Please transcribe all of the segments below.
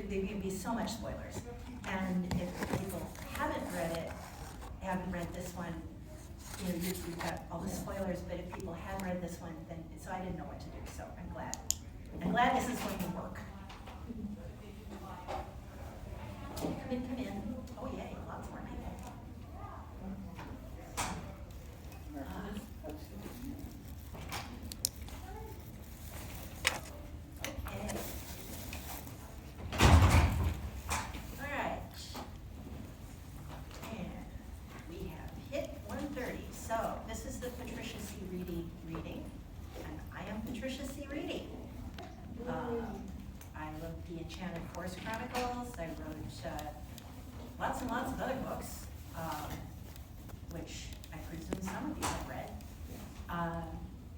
can be so much spoilers. And if people haven't read this one, you know, you've got all the spoilers, but if people have read this one, then, so I didn't know what to do, so I'm glad. I'm glad this is going to work. Come in. Oh yay, lots more people. Okay. All right. And we have hit 1:30. So this is the Patricia C. Wrede reading, and I am Patricia C. Wrede. I wrote the Enchanted Forest Chronicles. I wrote lots and lots of other books, which I presume some of you have read.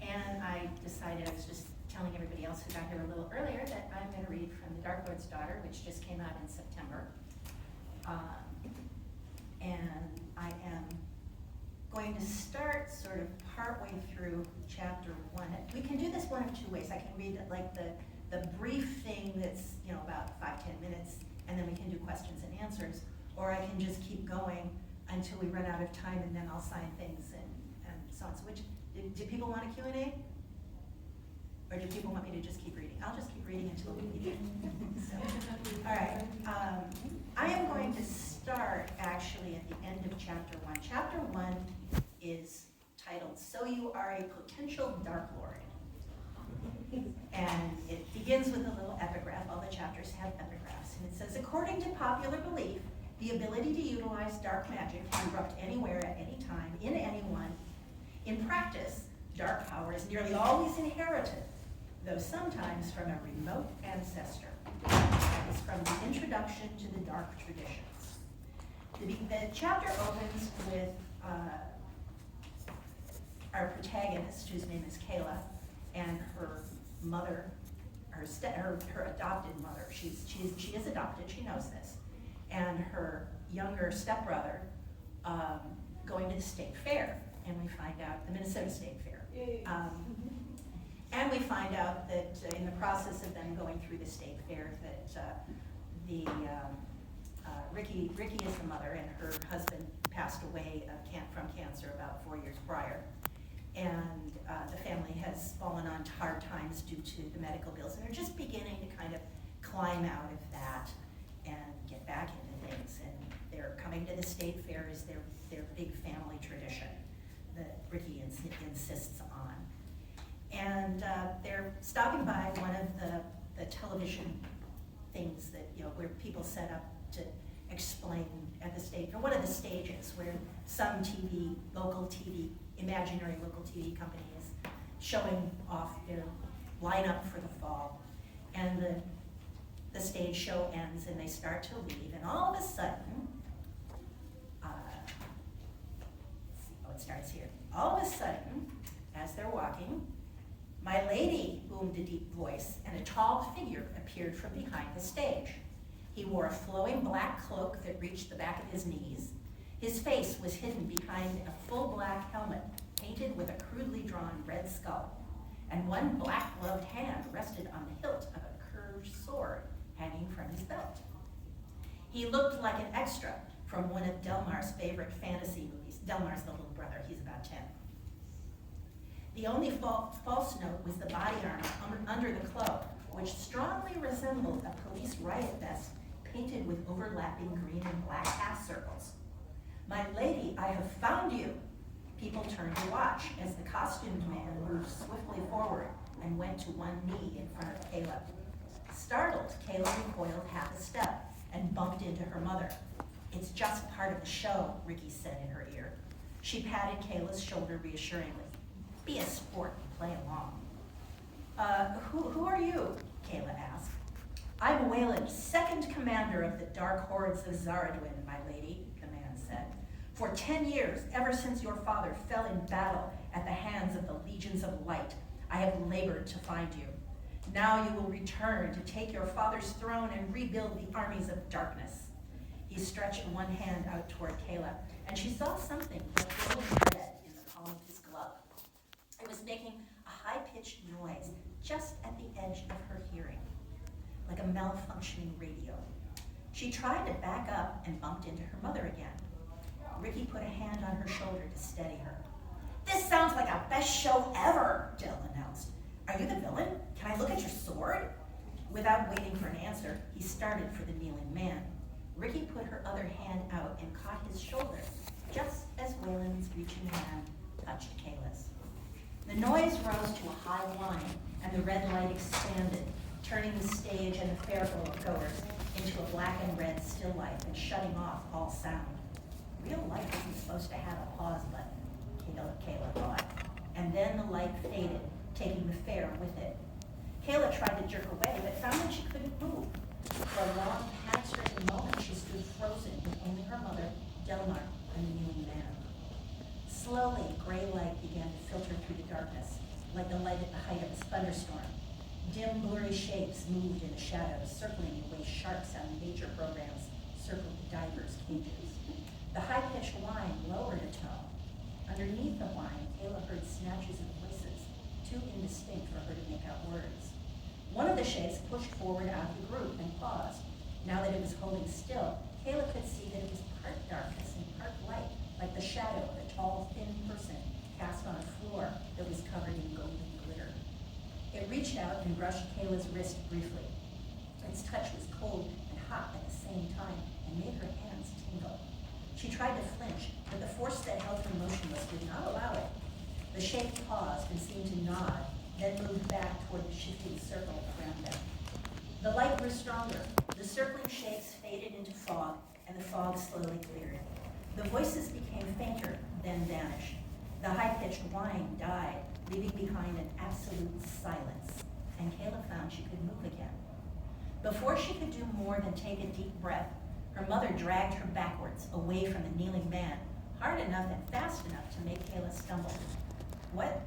And I decided, I was just telling everybody else who got here a little earlier, that I'm going to read from The Dark Lord's Daughter, which just came out in September. And I am going to start sort of partway through chapter 1. We can do this one of two ways. I can read like the brief thing that's, you know, about 5-10 minutes, and then we can do questions and answers, or I can just keep going until we run out of time, and then I'll sign things and so on. So which, do people want a Q&A? Or do people want me to just keep reading? I'll just keep reading until we need it. So, all right, I am going to start actually at the end of chapter 1. Chapter 1 is titled, So You Are a Potential Dark Lord. And it begins with a little epigraph. All the chapters have epigraphs. And it says, according to popular belief, the ability to utilize dark magic can erupt anywhere at any time, in anyone. In practice, dark power is nearly always inherited, though sometimes from a remote ancestor. That is from the introduction to the dark traditions. The chapter opens with our protagonist, whose name is Kayla, and her mother, her adopted mother. She is adopted, she knows this, and her younger stepbrother going to the state fair, and we find out, the Minnesota State Fair. And we find out that in the process of them going through the state fair, that Ricky is the mother, and her husband passed away from cancer about 4 years prior. And the family has fallen on hard times due to the medical bills, and they're just beginning to kind of climb out of that and get back into things. And they're coming to the state fair as their big family tradition that Ricky insists on. And they're stopping by one of the television things that, you know, where people set up to explain at the stage, or one of the stages where some imaginary local TV company is showing off their lineup for the fall. And the stage show ends and they start to leave, and all of a sudden, it starts here. All of a sudden, as they're walking, my lady, boomed a deep voice, and a tall figure appeared from behind the stage. He wore a flowing black cloak that reached the back of his knees. His face was hidden behind a full black helmet, painted with a crudely drawn red skull, and one black gloved hand rested on the hilt of a curved sword hanging from his belt. He looked like an extra from one of Delmar's favorite fantasy movies. Delmar's the little brother, he's about 10. The only false note was the body armor under the cloak, which strongly resembled a police riot vest painted with overlapping green and black half circles. My lady, I have found you. People turned to watch as the costumed man moved swiftly forward and went to one knee in front of Kayla. Startled, Kayla recoiled half a step and bumped into her mother. It's just part of the show, Ricky said in her ear. She patted Kayla's shoulder reassuringly. Be a sport and play along. Who are you? Kayla asked. I'm Wayland, second commander of the dark hordes of Zaradwin, my lady, the man said. For 10 years, ever since your father fell in battle at the hands of the legions of light, I have labored to find you. Now you will return to take your father's throne and rebuild the armies of darkness. He stretched one hand out toward Kayla, and she saw something like glowing red in the palm of his glove. It was making a high-pitched noise just at the edge of her hearing. like a malfunctioning radio. She tried to back up and bumped into her mother again. Ricky put a hand on her shoulder to steady her. "This sounds like our best show ever," Dell announced. "Are you the villain? Can I look at your sword?" Without waiting for an answer, he started for the kneeling man. Ricky put her other hand out and caught his shoulder, just as Waylon's reaching hand touched Kayla's. The noise rose to a high whine, and the red light expanded, turning the stage and the fairgoers into a black and red still life and shutting off all sound. Real life isn't supposed to have a pause button, Kayla thought. And then the light faded, taking the fair with it. Kayla tried to jerk away, but found that she couldn't move. For a long, panic-stricken moment, she stood frozen with only her mother, Delmar, and the kneeling man. Slowly, gray light began to filter through the darkness, like the light at the height of a thunderstorm. Dim, blurry shapes moved in the shadows, circling the way sharks on major programs circled the divers' cages. The high-pitched whine lowered a tone. Underneath the whine, Kayla heard snatches of voices, too indistinct for her to make out words. One of the shapes pushed forward out of the group and paused. Now that it was holding still, Kayla could see that it was part darkness and part light, like the shadow of a tall, thin person cast on a floor that was covered in golden glitter. It reached out and brushed Kayla's wrist briefly. Its touch was cold and hot at the same time and made her hands tingle. She tried to flinch, but the force that held her motionless did not allow it. The shape paused and seemed to nod, then moved back toward the shifting circle around them. The light grew stronger. The circling shapes faded into fog, and the fog slowly cleared. The voices became fainter, then vanished. The high-pitched whine died, leaving behind an absolute silence, and Kayla found she could move again. Before she could do more than take a deep breath, her mother dragged her backwards, away from the kneeling man, hard enough and fast enough to make Kayla stumble. "What?"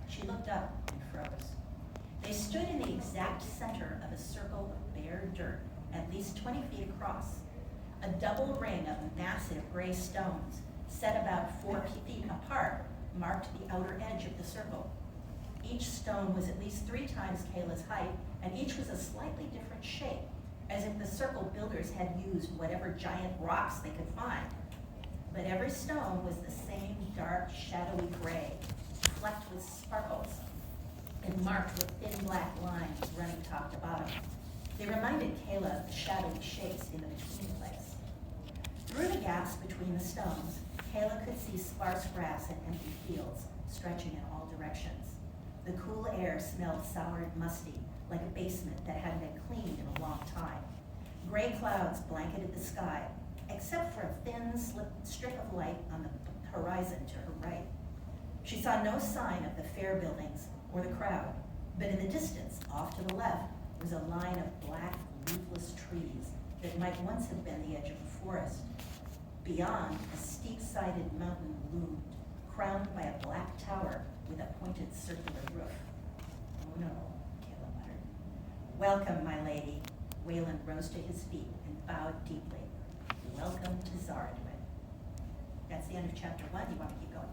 She looked up and froze. They stood in the exact center of a circle of bare dirt, at least 20 feet across. A double ring of massive gray stones, set about 4 feet apart, marked the outer edge of the circle. Each stone was at least 3 times Kayla's height, and each was a slightly different shape, as if the circle builders had used whatever giant rocks they could find. But every stone was the same dark, shadowy gray, flecked with sparkles, and marked with thin black lines running top to bottom. They reminded Kayla of the shadowy shapes in the between place. Through the gaps between the stones, Kayla could see sparse grass and empty fields stretching in all directions. The cool air smelled sour and musty, like a basement that hadn't been cleaned in a long time. Gray clouds blanketed the sky, except for a thin strip of light on the horizon to her right. She saw no sign of the fair buildings or the crowd, but in the distance, off to the left, was a line of black, leafless trees that might once have been the edge of a forest. Beyond, a steep-sided mountain loomed, crowned by a black tower with a pointed circular roof. "Oh no," Kayla muttered. "Welcome, my lady." Waylon rose to his feet and bowed deeply. "Welcome to Zardwin." That's the end of chapter 1. You want to keep going?